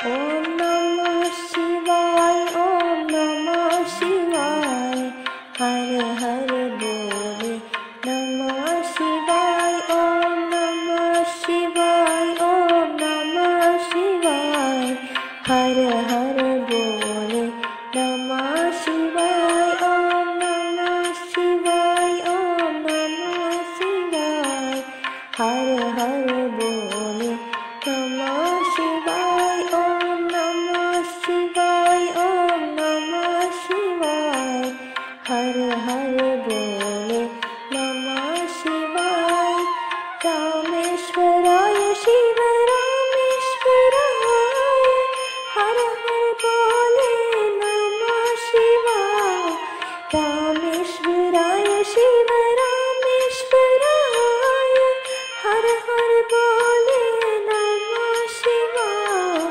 ओम नमः शिवाय, ओम नमः शिवाय। हर हर बोले नमः शिवाय, ओम नमः शिवाय, ओम नमः शिवाय। हर हर बोले नमः शिवाय, ओम नमः शिवाय, ओम नमः शिवाय। हर हर बोले नमः शिवाय, ओम नमः शिवाय, ओम नमः शिवाय। हर हर बोले नमः शिवाय। रामेश्वराय शिव रामेश्वराय। हर हर बोले नमः शिवाय। रामेश्वराय शिव रामेश्वराय। हर हर बोले नमः शिवाय।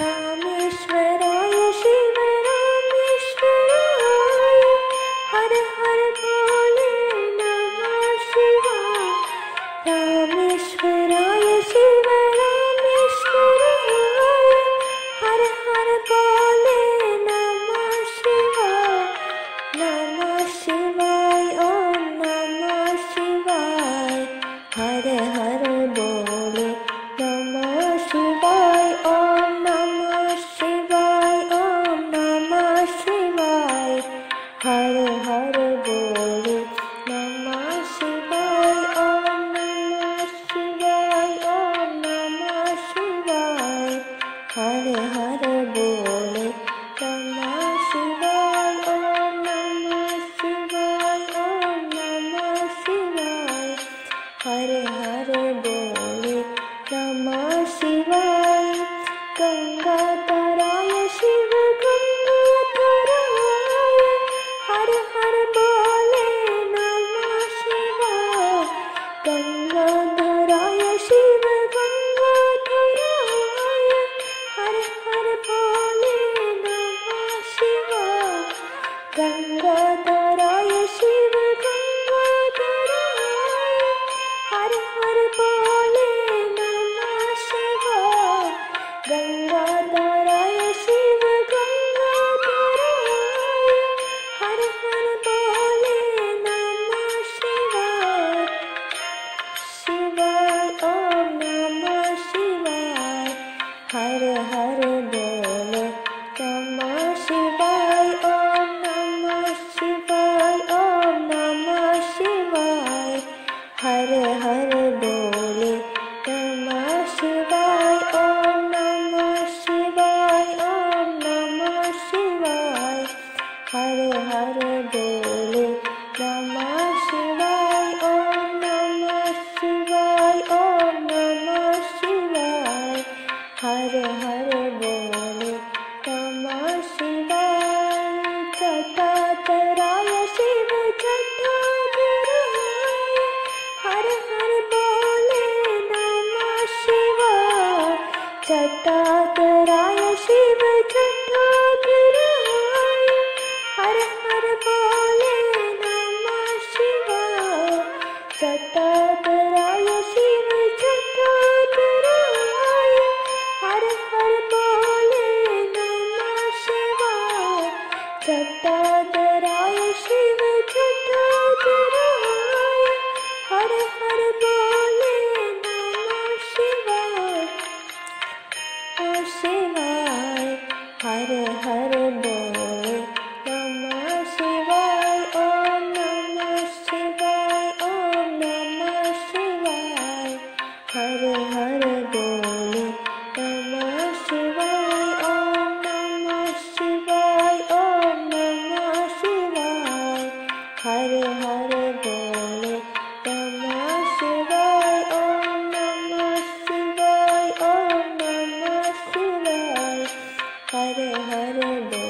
रामेश्वराय शिव रामेश्वराय। हर हर बोले नमः शिवाय। रामेश्वराय शिव रामेश्वराय। हर हर बोले नमः शिवाय। नमः शिवाय, ओम नमः शिवाय। हर हर बोले नमः शिवाय, ओम नमः शिवाय, ओम नमः शिवाय। हर हर बोले नमः शिवाय, ओम नमः शिवाय, ओम नमः शिवाय। हर हर बोले नमः शिवाय, ओम नमः शिवाय, ओम नमः शिवाय। हर हर बोले नमः शिवाय। गंगाधराय शिव गंगाधराय। हर हर बोले नमः शिवाय। गंगाधराय शिव गंगाधराय। हर हर बोले नमः शिवाय। गंगाधराय शिव गंगाधराय। हर हर बोले नमः शिवाय। गंगाधराय शिव गंगाधराय। हर हर बोले नमः शिवाय। शिवाय, ओम नमः शिवाय। हर हर बोले नमः शिवाय, ओम नमः शिवाय, ओम नमः शिवाय। हर हर बोले नमः शिवाय, ओम नमः शिवाय, ओम नमः शिवाय। हर हर बोले नमः शिवाय, ओम नमः शिवाय, ओम नमः शिवाय। हर हर बोले नमः शिवाय। जटाधराय शिव जटाधराय। हर हर बोले नमः शिवाय। जटाधराय शिव जटाधराय। हर हर बोले नमः शिवाय। जटाधराय शिव जटाधराय। हर हर बोले नमः शिवाय। जटाधराय शिव जटाधराय। हर हर बोले नमः शिवाय। ओ शिवाय। हर हर बोले नमः शिवाय, ओम नमः शिवाय, ओम नमः शिवाय। हर हर बोले नमः शिवाय, ओम नमः शिवाय, ओम नमः शिवाय। हर हर बोले नमः शिवाय, ओम नमः शिवाय, ओम नमः शिवाय। हर हर बोले